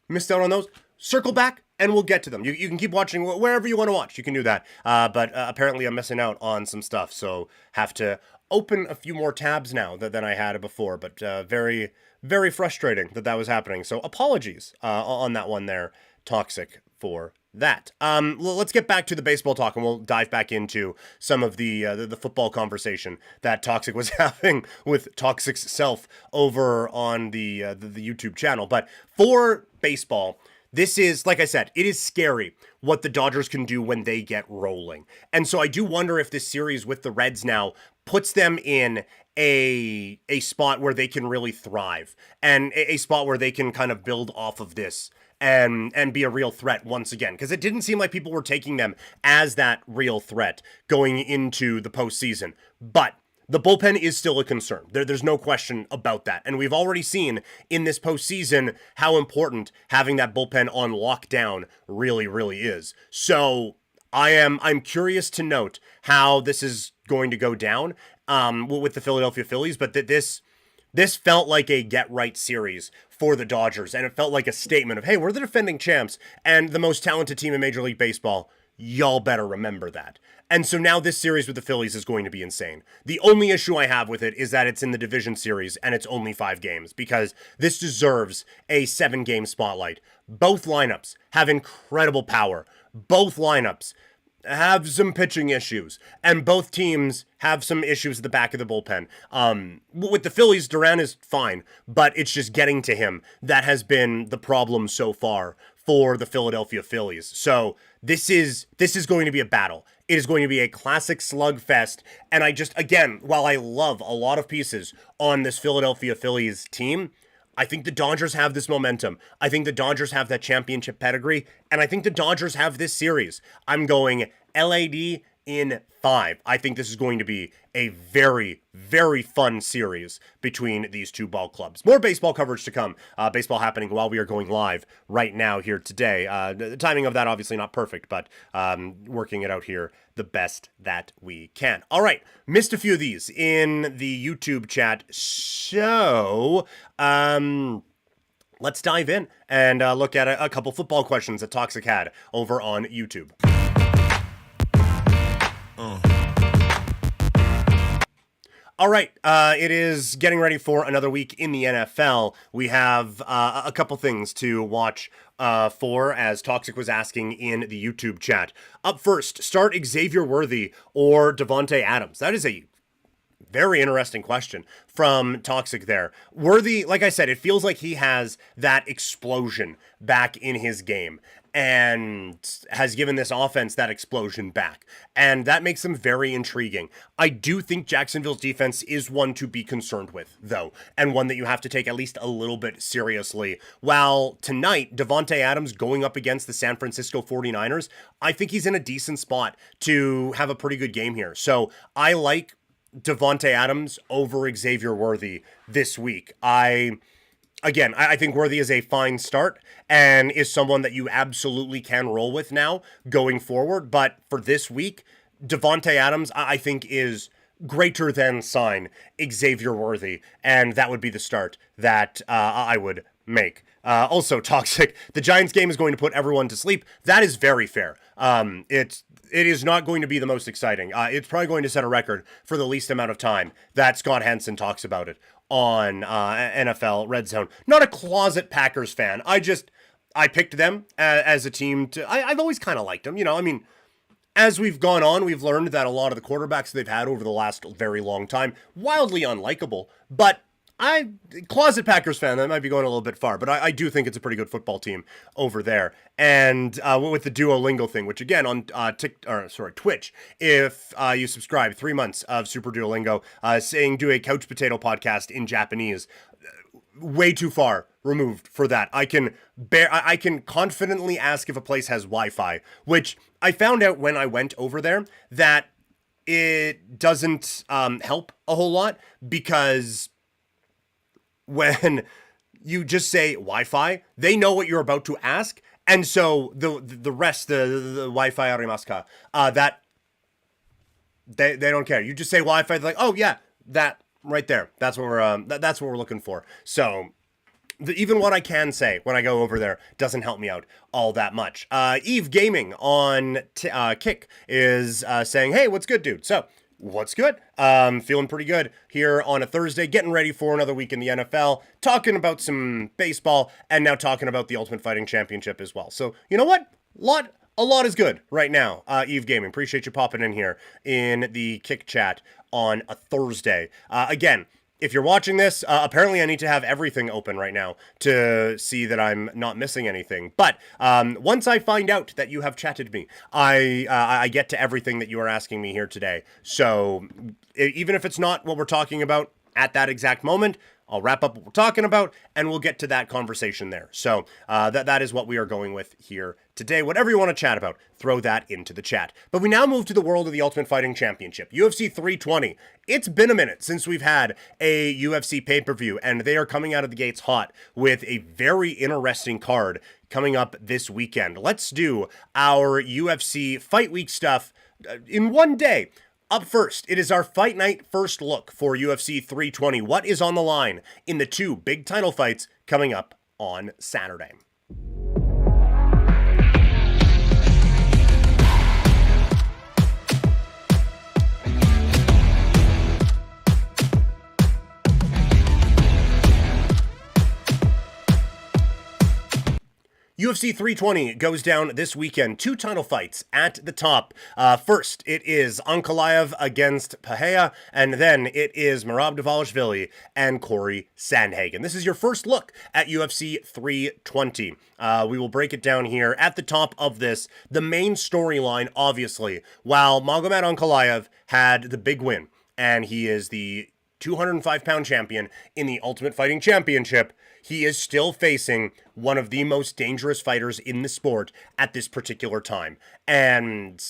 Missed out on those. Circle back and we'll get to them. You can keep watching wherever you want to watch. You can do that. But apparently I'm missing out on some stuff. So have to open a few more tabs now than I had before. But very, very frustrating that was happening. So apologies on that one there, Toxic, for that. Let's get back to the baseball talk and we'll dive back into some of the football conversation that Toxic was having with Toxic's self over on the YouTube channel. But for baseball, this is, like I said, it is scary what the Dodgers can do when they get rolling. And so I do wonder if this series with the Reds now puts them in a spot where they can really thrive and a spot where they can kind of build off of this and be a real threat once again. Because it didn't seem like people were taking them as that real threat going into the postseason. But the bullpen is still a concern. There's no question about that. And we've already seen in this postseason how important having that bullpen on lockdown really, really is. So I'm curious to note how this is going to go down with the Philadelphia Phillies, but this felt like a get-right series for the Dodgers, and it felt like a statement of, hey, we're the defending champs and the most talented team in Major League Baseball. Y'all better remember that. And so now this series with the Phillies is going to be insane. The only issue I have with it is that it's in the division series and it's only 5 games, because this deserves a 7-game spotlight. Both lineups have incredible power. Both lineups have some pitching issues, and both teams have some issues at the back of the bullpen. With the Phillies, Duran is fine, but it's just getting to him that has been the problem so far for the Philadelphia Phillies. So this is going to be a battle. It is going to be a classic slugfest, and while I love a lot of pieces on this Philadelphia Phillies team, I think the Dodgers have this momentum. I think the Dodgers have that championship pedigree, and I think the Dodgers have this series. I'm going LAD in 5. I think this is going to be a very, very fun series between these two ball clubs. More baseball coverage to come. Baseball happening while we are going live right now here today. The timing of that obviously not perfect, but working it out here the best that we can. All right, missed a few of these in the YouTube chat, so let's dive in and look at a couple football questions that Toxic had over on YouTube. All right, it is getting ready for another week in the NFL. We have a couple things to watch for, as Toxic was asking in the YouTube chat. Up first, start Xavier Worthy or Davante Adams? That is a very interesting question from Toxic there. Worthy, like I said, it feels like he has that explosion back in his game and has given this offense that explosion back. And that makes him very intriguing. I do think Jacksonville's defense is one to be concerned with, though, and one that you have to take at least a little bit seriously. While tonight, Davante Adams going up against the San Francisco 49ers, I think he's in a decent spot to have a pretty good game here. So I like Davante Adams over Xavier Worthy this week. I think Worthy is a fine start and is someone that you absolutely can roll with now going forward. But for this week, Davante Adams, I think, is greater than sign Xavier Worthy, and that would be the start that I would make. Also, Toxic, the Giants game is going to put everyone to sleep. That is very fair. It is not going to be the most exciting. It's probably going to set a record for the least amount of time that Scott Henson talks about it on NFL Red Zone. Not a closet Packers fan. I picked them as a team I've always kind of liked them. As we've gone on, we've learned that a lot of the quarterbacks they've had over the last very long time, wildly unlikable, but closet Packers fan, that might be going a little bit far, but I do think it's a pretty good football team over there. And with the Duolingo thing, which again on Twitch, if you subscribe, 3 months of Super Duolingo, saying do a couch potato podcast in Japanese, way too far removed for that. I can confidently ask if a place has Wi-Fi, which I found out when I went over there that it doesn't help a whole lot, because when you just say Wi-Fi, they know what you're about to ask, and so the rest, the Wi-Fi arimasu ka, that they don't care. You just say Wi-Fi, they're like, oh yeah, that right there. That's what we're looking for. So even what I can say when I go over there doesn't help me out all that much. Eve Gaming on Kick is saying, hey, what's good, dude? So, what's good? Feeling pretty good here on a Thursday, getting ready for another week in the NFL, talking about some baseball, and now talking about the Ultimate Fighting Championship as well. So, you know what? A lot is good right now, Eve Gaming. Appreciate you popping in here in the Kick chat on a Thursday. Again, if you're watching this, apparently I need to have everything open right now to see that I'm not missing anything. But once I find out that you have chatted me, I get to everything that you are asking me here today. So even if it's not what we're talking about at that exact moment, I'll wrap up what we're talking about, and we'll get to that conversation there. So that is what we are going with here today. Whatever you want to chat about, throw that into the chat. But we now move to the world of the Ultimate Fighting Championship, UFC 320. It's been a minute since we've had a UFC pay-per-view, and they are coming out of the gates hot with a very interesting card coming up this weekend. Let's do our UFC Fight Week stuff in one day. Up first, it is our Fight Night first look for UFC 320. What is on the line in the two big title fights coming up on Saturday? UFC 320 goes down this weekend. Two title fights at the top. First, it is Ankalaev against Pereira, and then it is Merab Dvalishvili and Corey Sandhagen. This is your first look at UFC 320. We will break it down here at the top of this. The main storyline, obviously, while Magomed Ankalaev had the big win, and he is the 205-pound champion in the Ultimate Fighting Championship, he is still facing one of the most dangerous fighters in the sport at this particular time. And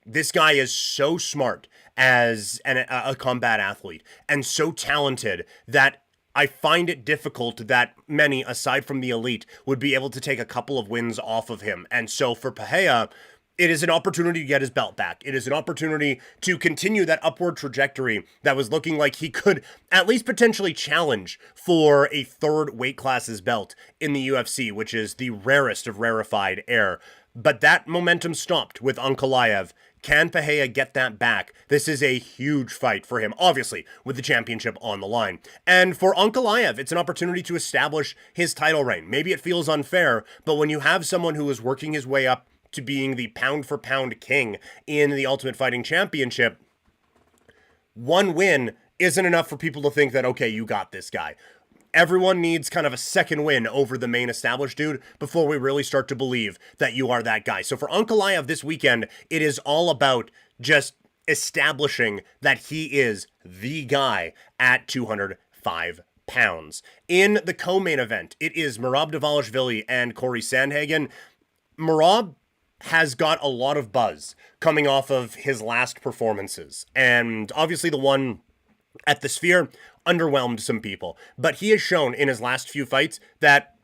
this guy is so smart as a combat athlete and so talented that I find it difficult that many, aside from the elite, would be able to take a couple of wins off of him. And so for Pereira, it is an opportunity to get his belt back. It is an opportunity to continue that upward trajectory that was looking like he could at least potentially challenge for a third weight class's belt in the UFC, which is the rarest of rarefied air. But that momentum stopped with Ankalaev. Can Pereira get that back? This is a huge fight for him, obviously, with the championship on the line. And for Ankalaev, it's an opportunity to establish his title reign. Maybe it feels unfair, but when you have someone who is working his way up to being the pound-for-pound king in the Ultimate Fighting Championship, one win isn't enough for people to think that, okay, you got this guy. Everyone needs kind of a second win over the main established dude before we really start to believe that you are that guy. So for Ankalaev this weekend, it is all about just establishing that he is the guy at 205 pounds. In the co-main event, it is Merab Dvalishvili and Corey Sandhagen. Merab has got a lot of buzz coming off of his last performances. And obviously the one at the Sphere underwhelmed some people. But he has shown in his last few fights that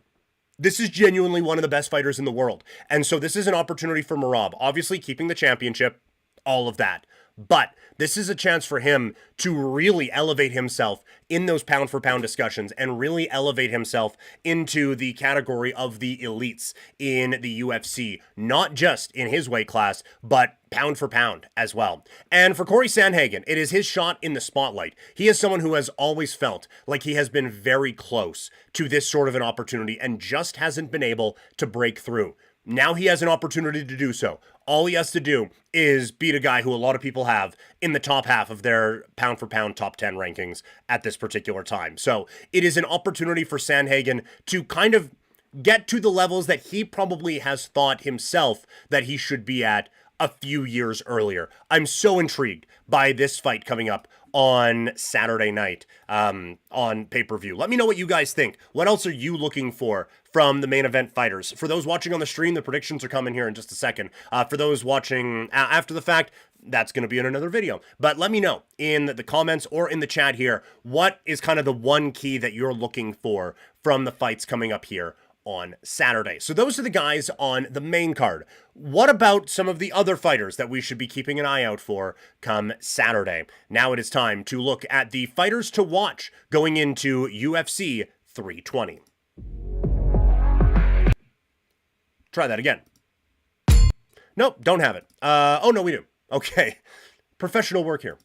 this is genuinely one of the best fighters in the world. And so this is an opportunity for Merab, obviously keeping the championship, all of that. But this is a chance for him to really elevate himself in those pound-for-pound discussions and really elevate himself into the category of the elites in the UFC, not just in his weight class, but pound for pound as well. And for Corey Sandhagen, it is his shot in the spotlight. He is someone who has always felt like he has been very close to this sort of an opportunity and just hasn't been able to break through. Now he has an opportunity to do so. All he has to do is beat a guy who a lot of people have in the top half of their pound for pound top 10 rankings at this particular time. So it is an opportunity for Sandhagen to kind of get to the levels that he probably has thought himself that he should be at a few years earlier. I'm so intrigued by this fight coming up on Saturday night on pay-per-view. Let me know what you guys think. What else are you looking for from the main event fighters? For those watching on the stream, the predictions are coming here in just a second. For those watching after the fact, that's going to be in another video. But let me know in the comments or in the chat here, what is kind of the one key that you're looking for from the fights coming up here on Saturday. So those are the guys on the main card. What about some of the other fighters that we should be keeping an eye out for come Saturday? Now it is time to look at the fighters to watch going into UFC 320. Try that again. Nope, don't have it. Oh no, we do. Okay. Professional work here.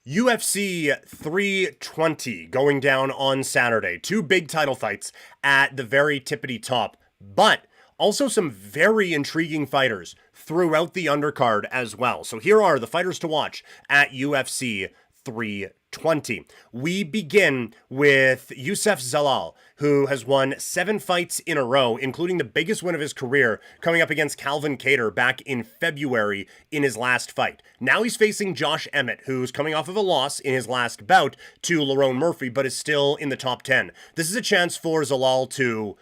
UFC 320 going down on Saturday. Two big title fights at the very tippity top, but also some very intriguing fighters throughout the undercard as well. So here are the fighters to watch at UFC 320. We begin with Youssef Zalal, who has won 7 fights in a row, including the biggest win of his career, coming up against Calvin Kattar back in February in his last fight. Now he's facing Josh Emmett, who's coming off of a loss in his last bout to Lerone Murphy, but is still in the top 10. This is a chance for Zalal to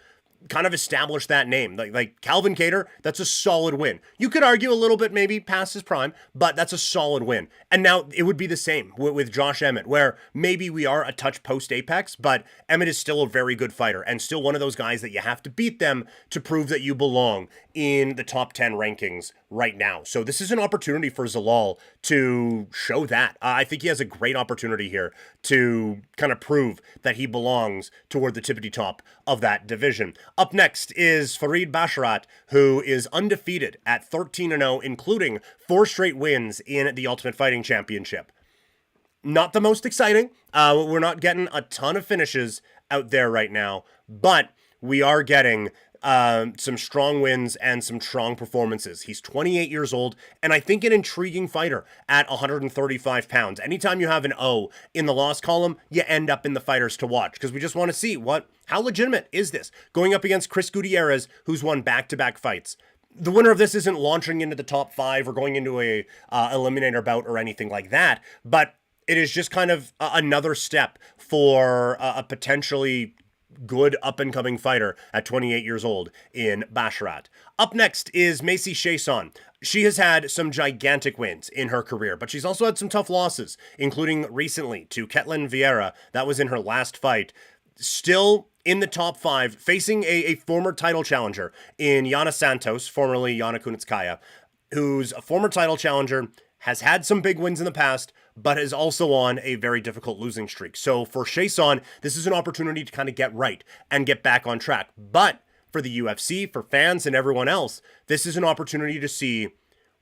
kind of establish that name. Like Calvin Kattar, that's a solid win. You could argue a little bit maybe past his prime, but that's a solid win. And now it would be the same with Josh Emmett, where maybe we are a touch post-Apex, but Emmett is still a very good fighter and still one of those guys that you have to beat them to prove that you belong in the top 10 rankings right now. So this is an opportunity for Zalal to show that. I think he has a great opportunity here to kind of prove that he belongs toward the tippity top of that division. Up next is Farid Basharat, who is undefeated at 13-0, including 4 straight wins in the Ultimate Fighting Championship. Not the most exciting. We're not getting a ton of finishes out there right now, but we are getting some strong wins and some strong performances. He's 28 years old, and I think an intriguing fighter at 135 pounds. Anytime you have an O in the loss column, you end up in the fighters to watch, because we just want to see how legitimate is this? Going up against Chris Gutierrez, who's won back-to-back fights. The winner of this isn't launching into the top 5 or going into a eliminator bout or anything like that, but it is just kind of another step for a potentially good up-and-coming fighter at 28 years old in Basharat. Up next is Macy Chiasson. She has had some gigantic wins in her career, but she's also had some tough losses, including recently to Ketlin Vieira. That was in her last fight. Still in the top 5, facing a former title challenger in Yana Santos, formerly Yana Kunitskaya, who's a former title challenger, has had some big wins in the past, but is also on a very difficult losing streak. So for Chiasson, this is an opportunity to kind of get right and get back on track. But for the UFC, for fans and everyone else, this is an opportunity to see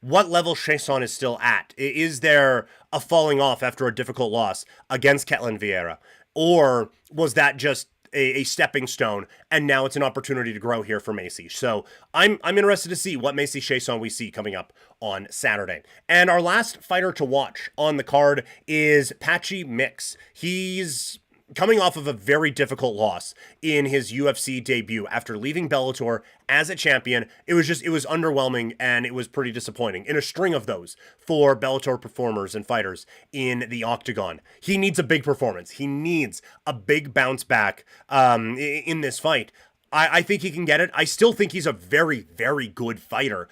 what level Chiasson is still at. Is there a falling off after a difficult loss against Ketlin Vieira? Or was that just a stepping stone, and now it's an opportunity to grow here for Macy. So I'm interested to see what Macy Chiasson we see coming up on Saturday. And our last fighter to watch on the card is Patchy Mix. He's coming off of a very difficult loss in his UFC debut after leaving Bellator as a champion. It was underwhelming, and it was pretty disappointing in a string of those for Bellator performers and fighters in the octagon. He needs a big performance. He needs a big bounce back in this fight. I think he can get it. I still think he's a very, very good fighter.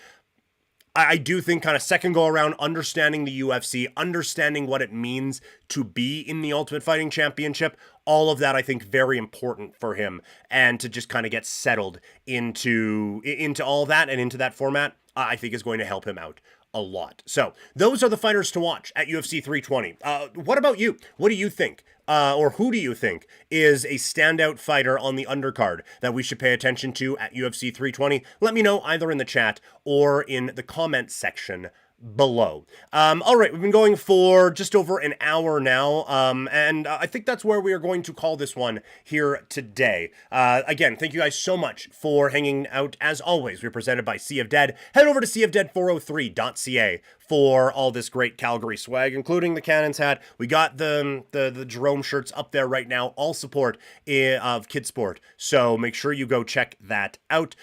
I do think kind of second go around, understanding the UFC, understanding what it means to be in the Ultimate Fighting Championship, all of that I think very important for him, and to just kind of get settled into all that and into that format, I think is going to help him out a lot. So those are the fighters to watch at UFC 320. What about you? What do you think or who do you think is a standout fighter on the undercard that we should pay attention to at UFC 320? Let me know either in the chat or in the comment section below. All right, we've been going for just over an hour now, and I think that's where we are going to call this one here today. Again, thank you guys so much for hanging out. As always, we're presented by Sea of Dead. Head over to seaofdead403.ca for all this great Calgary swag, including the Cannons hat. We got the Jerome shirts up there right now, all support of Kid Sport, so make sure you go check that out.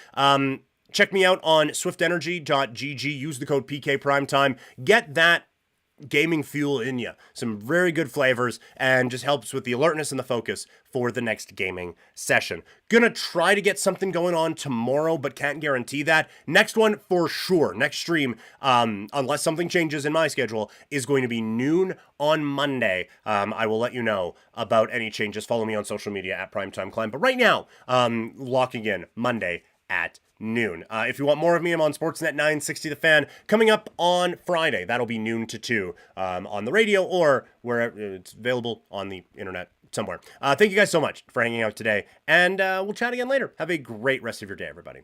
Check me out on swiftenergy.gg. Use the code PKPrimetime. Get that gaming fuel in you. Some very good flavors, and just helps with the alertness and the focus for the next gaming session. Gonna try to get something going on tomorrow, but can't guarantee that. Next one for sure. Next stream, unless something changes in my schedule, is going to be noon on Monday. I will let you know about any changes. Follow me on social media at PrimetimeClimb. But right now, locking in Monday at noon. If you want more of me, I'm on Sportsnet 960 The Fan, coming up on Friday. That'll be noon to 2 on the radio or wherever it's available on the internet somewhere. Thank you guys so much for hanging out today, and we'll chat again later. Have a great rest of your day, everybody.